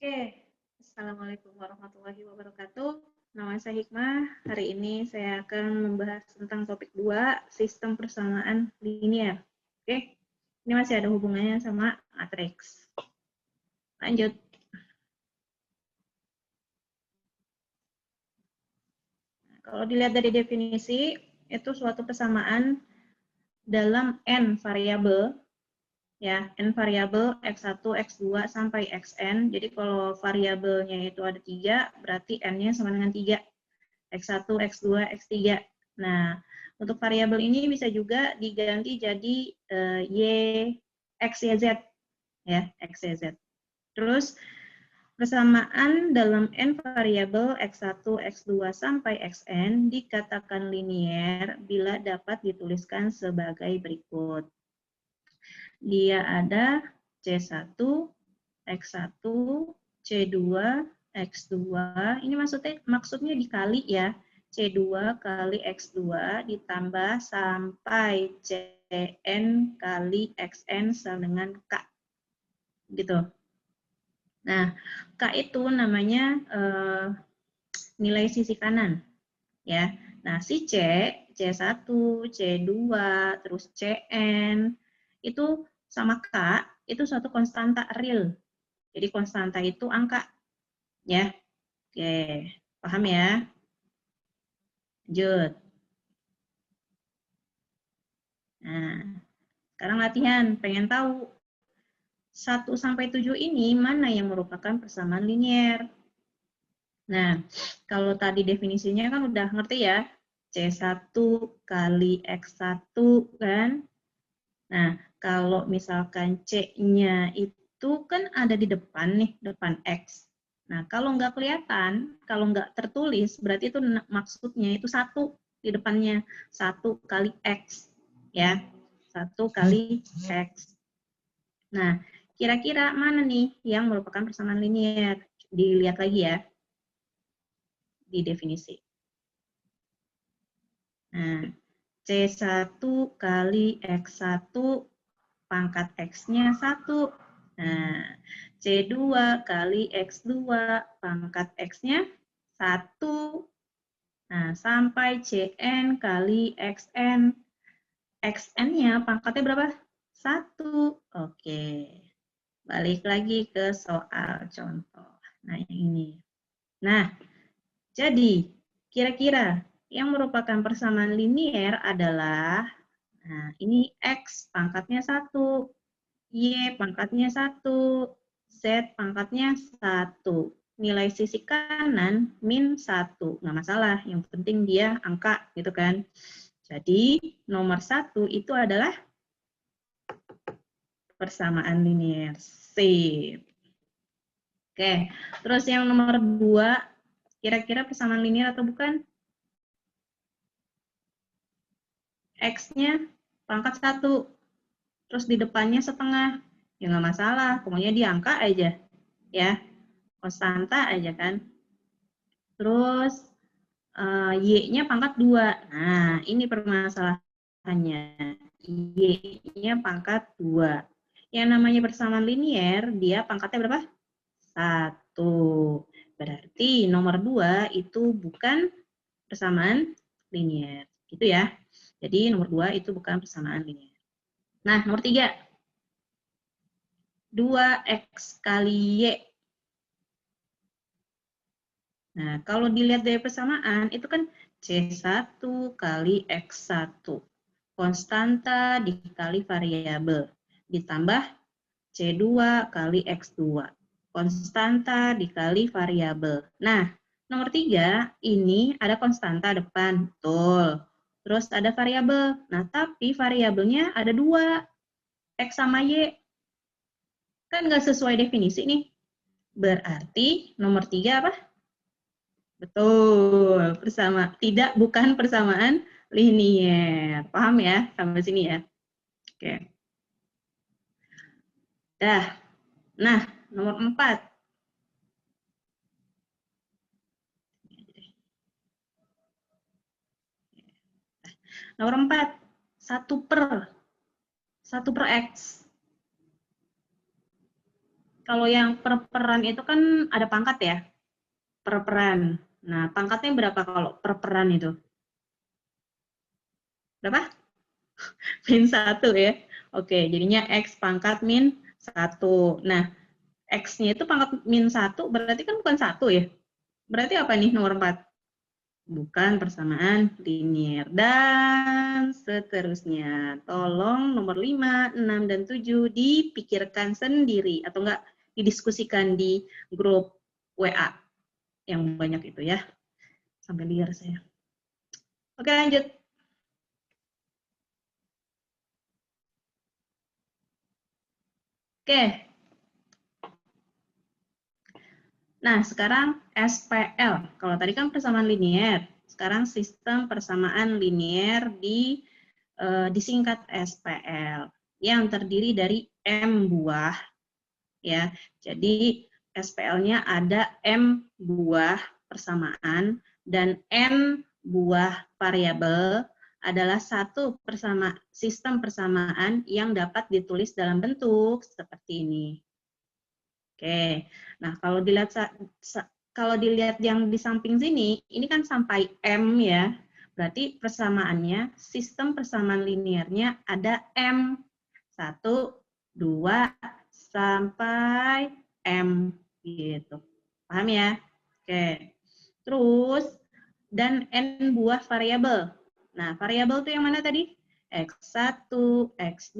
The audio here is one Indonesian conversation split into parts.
Oke, Assalamualaikum warahmatullahi wabarakatuh. Nama saya Hikmah. Hari ini saya akan membahas tentang topik 2, sistem persamaan linear. Oke, ini masih ada hubungannya sama matriks. Lanjut. Kalau dilihat dari definisi, itu suatu persamaan dalam n variabel, ya, n variabel x1, x2 sampai xn. Jadi kalau variabelnya itu ada 3, berarti n-nya sama dengan 3. X1, X2, X3. Nah, untuk variabel ini bisa juga diganti jadi Y, X, Y, Z. Ya, X, Y, Z. Terus, persamaan dalam n variabel X1, X2, sampai Xn dikatakan linier bila dapat dituliskan sebagai berikut. Dia ada C1, X1, C2, X2. Ini maksudnya dikali ya. C2 kali X2 ditambah sampai Cn kali Xn sama dengan K. Gitu. Nah, K itu namanya nilai sisi kanan. Ya. Nah, si C, C1, C2, terus Cn, itu sama K, itu suatu konstanta real. Jadi konstanta itu angka. Ya. Oke, paham ya? Lanjut. Nah, sekarang latihan, pengen tahu 1 sampai 7 ini mana yang merupakan persamaan linier. Nah, kalau tadi definisinya kan udah ngerti ya. C1 kali X1 kan. Nah, kalau misalkan C-nya itu kan ada di depan nih, depan X. Nah, kalau nggak kelihatan, kalau nggak tertulis, berarti itu maksudnya itu 1 di depannya. 1 kali X. Ya, 1 kali X. Nah, kira-kira mana nih yang merupakan persamaan linier? Dilihat lagi ya, di definisi. Nah, C1 kali X1 pangkat X-nya 1. Nah, C2 kali X2 pangkat X-nya 1. Nah, sampai Cn kali Xn. Xn-nya pangkatnya berapa? 1. Oke. Balik lagi ke soal contoh. Nah, yang ini. Nah, jadi kira-kira yang merupakan persamaan linier adalah, nah ini X pangkatnya 1, Y pangkatnya 1, Z pangkatnya 1. Nilai sisi kanan min 1. Nggak masalah, yang penting dia angka gitu kan. Jadi nomor 1 itu adalah persamaan linier. Sip. Oke, terus yang nomor 2, kira-kira persamaan linier atau bukan? X-nya pangkat 1, terus di depannya setengah. Ya nggak masalah, pokoknya dia angka aja. Ya, konstanta aja kan. Terus Y-nya pangkat 2. Nah, ini permasalahannya. Y-nya pangkat 2. Yang namanya persamaan linier, dia pangkatnya berapa? 1. Berarti nomor 2 itu bukan persamaan linier. Gitu ya. Jadi nomor 2 itu bukan persamaan linier. Nah, nomor 3. 2X kali Y. Nah, kalau dilihat dari persamaan, itu kan C1 kali X1. Konstanta dikali variabel. Ditambah C2 kali X2. Konstanta dikali variabel. Nah, nomor 3, ini ada konstanta depan. Betul. Terus ada variabel. Nah, tapi variabelnya ada 2. X sama Y. Kan nggak sesuai definisi nih. Berarti nomor 3 apa? Betul, bukan persamaan linier. Paham ya sampai sini ya? Oke. Dah. Nah, nomor 4. Nomor 4, 1 per X. Kalau yang per-peran itu kan ada pangkat ya, per-peran. Nah, pangkatnya berapa kalau per-peran itu? Berapa? Min 1 ya. Oke, jadinya X pangkat min 1. Nah, X-nya itu pangkat min 1, berarti kan bukan 1 ya. Berarti apa nih nomor 4? Bukan persamaan linier. Dan seterusnya. Tolong nomor 5, 6, dan 7 dipikirkan sendiri. Atau enggak didiskusikan di grup WA yang banyak itu ya. Sampai liar saya. Oke, lanjut. Oke. Nah, sekarang SPL. Kalau tadi kan persamaan linier. Sekarang sistem persamaan linier disingkat SPL yang terdiri dari M buah ya. Jadi SPL-nya ada M buah persamaan dan N buah variabel adalah satu sistem persamaan yang dapat ditulis dalam bentuk seperti ini. Oke. Nah, kalau dilihat yang di samping sini, ini kan sampai M ya. Berarti persamaannya, sistem persamaan liniernya ada M. 1, 2, sampai M. Gitu. Paham ya? Oke. Terus, dan N buah variabel. Nah, variabel itu yang mana tadi? X1, X2,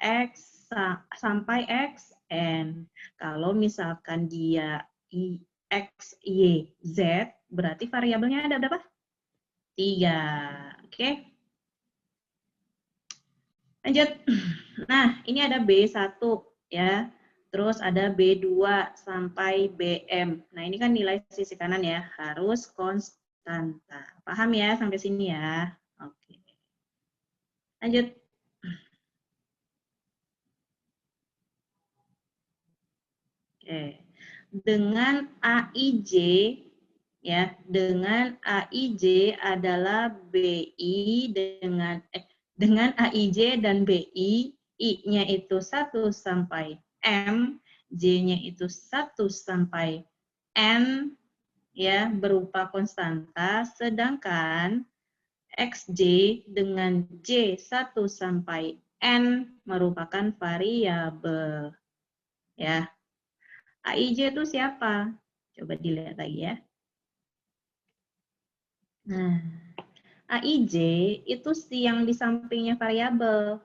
X sampai Xn. Kalau misalkan dia X, Y, Z, berarti variabelnya ada berapa? 3. Oke. Lanjut. Nah, ini ada B1 ya. Terus ada B2 sampai BM. Nah, ini kan nilai sisi kanan ya, harus konstanta. Paham ya sampai sini ya? Oke. Lanjut. Oke. Dengan AIJ ya, dengan AIJ adalah BI dengan AIJ dan BI, I-nya itu 1 sampai M, J-nya itu 1 sampai N ya, berupa konstanta, sedangkan XJ dengan J 1 sampai N merupakan variabel ya. AIJ itu siapa? Coba dilihat lagi ya. Nah, AIJ itu yang di sampingnya variabel.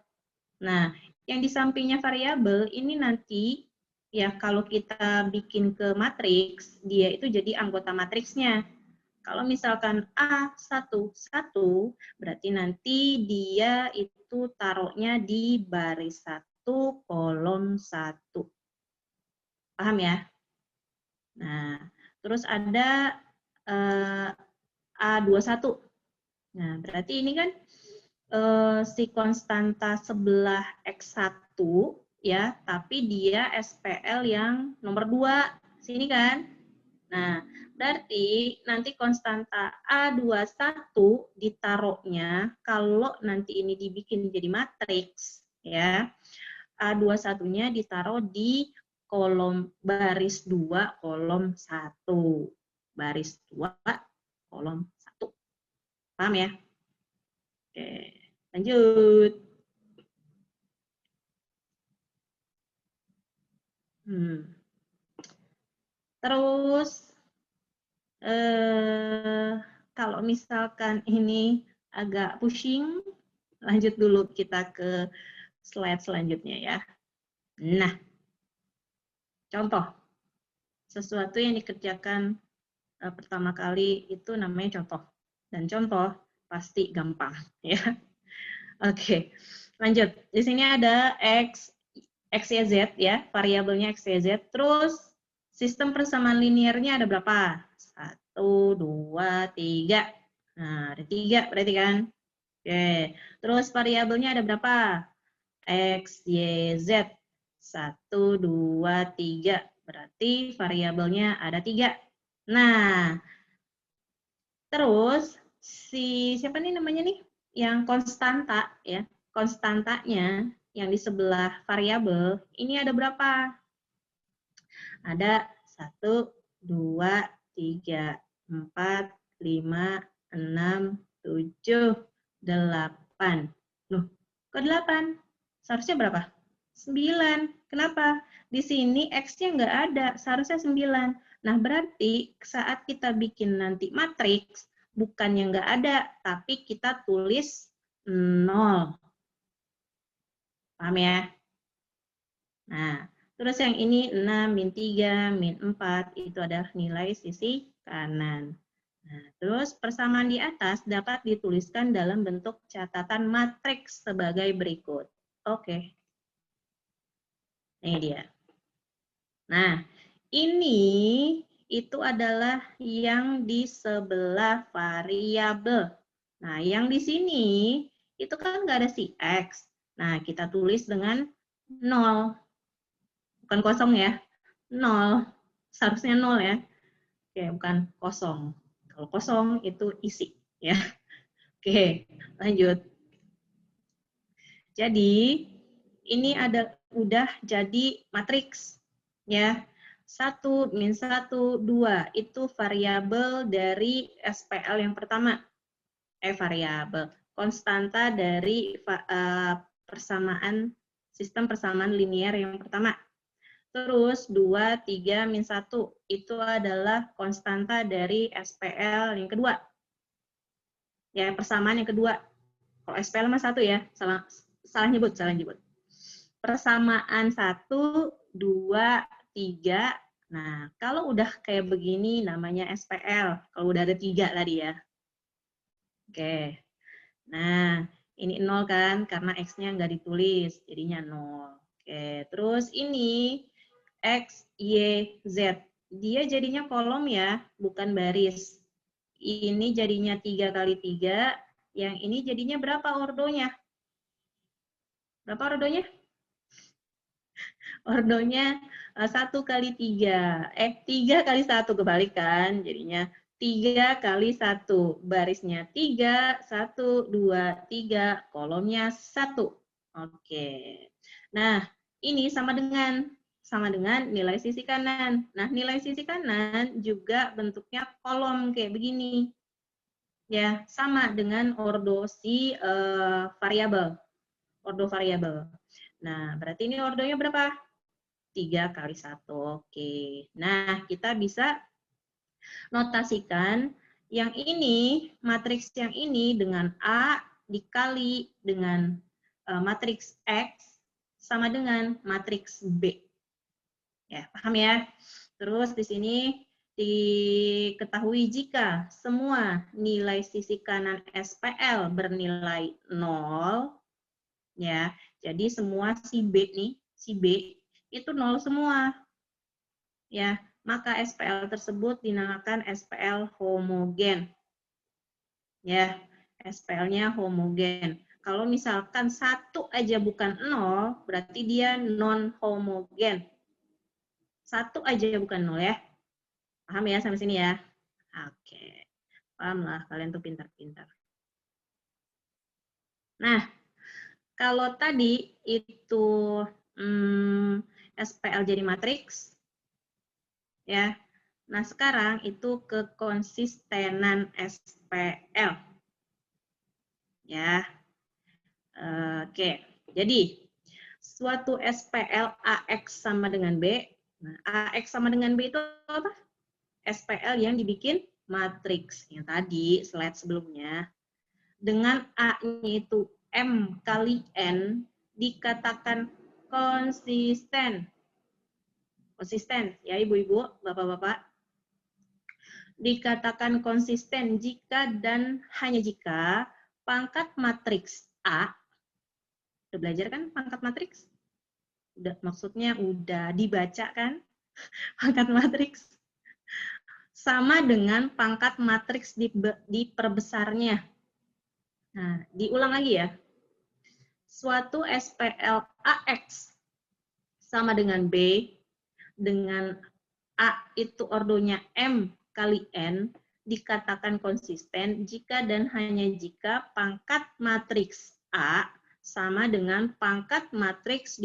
Nah, yang di sampingnya variabel ini nanti ya kalau kita bikin ke matriks, dia itu jadi anggota matriksnya. Kalau misalkan A11, berarti nanti dia itu taruhnya di baris 1, kolom 1. Paham ya? Nah, terus ada A21. Nah, berarti ini kan si konstanta sebelah X1 ya, tapi dia SPL yang nomor 2. Sini kan? Nah, berarti nanti konstanta A21 ditaruhnya kalau nanti ini dibikin jadi matriks ya. A21-nya ditaruh di kolom baris 2, kolom 1. Baris 2, kolom 1. Paham ya? Oke, lanjut. Terus, kalau misalkan ini agak pusing, lanjut dulu kita ke slide selanjutnya ya. Nah, contoh. Sesuatu yang dikerjakan pertama kali itu namanya contoh. Dan contoh pasti gampang ya. Oke, lanjut. Di sini ada X, Y, Z ya, variabelnya X, Y, Z. Terus sistem persamaan liniernya ada berapa? 1, 2, 3. Nah, ada 3 berarti kan? Oke, terus variabelnya ada berapa? X, Y, Z. 1, 2, 3. Berarti variabelnya ada 3. Nah, terus siapa nih namanya nih? Yang konstanta ya. Konstantanya yang di sebelah variabel ini ada berapa? Ada 1, 2, 3, 4, 5, 6, 7, 8. Loh, kok 8? Seharusnya berapa? 9. Kenapa? Di sini X-nya nggak ada, seharusnya 9. Nah, berarti saat kita bikin nanti matriks, bukannya nggak ada, tapi kita tulis 0. Paham ya? Nah, terus yang ini 6, min 3, min 4, itu adalah nilai sisi kanan. Nah, terus persamaan di atas dapat dituliskan dalam bentuk catatan matriks sebagai berikut. Oke. Ini dia. Nah, ini itu adalah yang di sebelah variabel. Nah, yang di sini itu kan nggak ada si X. Nah, kita tulis dengan 0. Bukan kosong ya. 0. Seharusnya 0 ya. Oke, bukan kosong. Kalau kosong itu isi. Ya. Oke, lanjut. Jadi, ini udah jadi matriks. Ya. 1, min 1, 2. Itu variabel dari SPL yang pertama. Variabel. Konstanta dari persamaan sistem persamaan linear yang pertama. Terus 2, 3, min 1. Itu adalah konstanta dari SPL yang kedua. Ya, persamaan yang kedua. Kalau SPL mah 1 ya. Salah nyebut. Persamaan 1, 2, 3. Nah, kalau udah kayak begini namanya SPL. Kalau udah ada 3 tadi ya. Oke. Nah, ini 0 kan, karena X-nya nggak ditulis, jadinya 0. Oke, terus ini X, Y, Z. Dia jadinya kolom ya, bukan baris. Ini jadinya 3 kali 3, yang ini jadinya berapa ordonya? Berapa ordonya? Ordonya 1 kali 3. 3 kali 1 kebalikan, jadinya 3 kali 1. Barisnya 3, 1, 2, 3. Kolomnya 1. Oke. Nah, ini sama dengan nilai sisi kanan. Nah, nilai sisi kanan juga bentuknya kolom kayak begini. Ya, sama dengan ordo si variabel. Ordo variabel. Nah, berarti ini ordonya berapa? 3 kali 1. Oke. Nah, kita bisa notasikan yang ini, matriks yang ini dengan A dikali dengan matriks X sama dengan matriks B. Ya, paham ya? Terus di sini diketahui jika semua nilai sisi kanan SPL bernilai 0, ya, jadi semua si B nih, si B itu 0 semua. Ya, maka SPL tersebut dinamakan SPL homogen. Ya, SPL-nya homogen. Kalau misalkan 1 aja bukan 0, berarti dia non-homogen. 1 aja bukan 0 ya. Paham ya sampai sini ya? Oke. Paham lah, kalian tuh pintar-pintar. Nah, kalau tadi itu SPL jadi matriks, ya. Nah, sekarang itu kekonsistenan SPL. Ya. Oke. Jadi, suatu SPL AX sama dengan B. Nah, AX sama dengan B itu apa? SPL yang dibikin matriks. Yang tadi, slide sebelumnya. Dengan A-nya itu M kali N, dikatakan konsisten. Konsisten, ya Ibu-Ibu, Bapak-Bapak. Dikatakan konsisten jika dan hanya jika pangkat matriks A, udah belajar kan pangkat matriks? Maksudnya udah dibaca kan pangkat matriks? Sama dengan pangkat matriks diperbesarnya. Nah, diulang lagi ya. Suatu SPL AX sama dengan B, dengan A itu ordonya M kali N, dikatakan konsisten jika dan hanya jika pangkat matriks A sama dengan pangkat matriks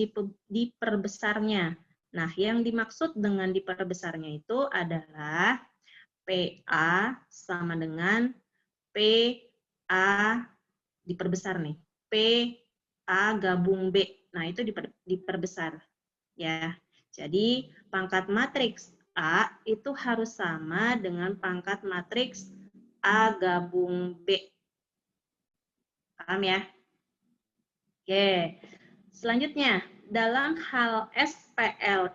diperbesarnya. Nah, yang dimaksud dengan diperbesarnya itu adalah PA sama dengan PA diperbesar nih. PA gabung B. Nah, itu diperbesar. Ya. Jadi, pangkat matriks A itu harus sama dengan pangkat matriks A gabung B. Paham ya? Oke. Selanjutnya, dalam hal SPL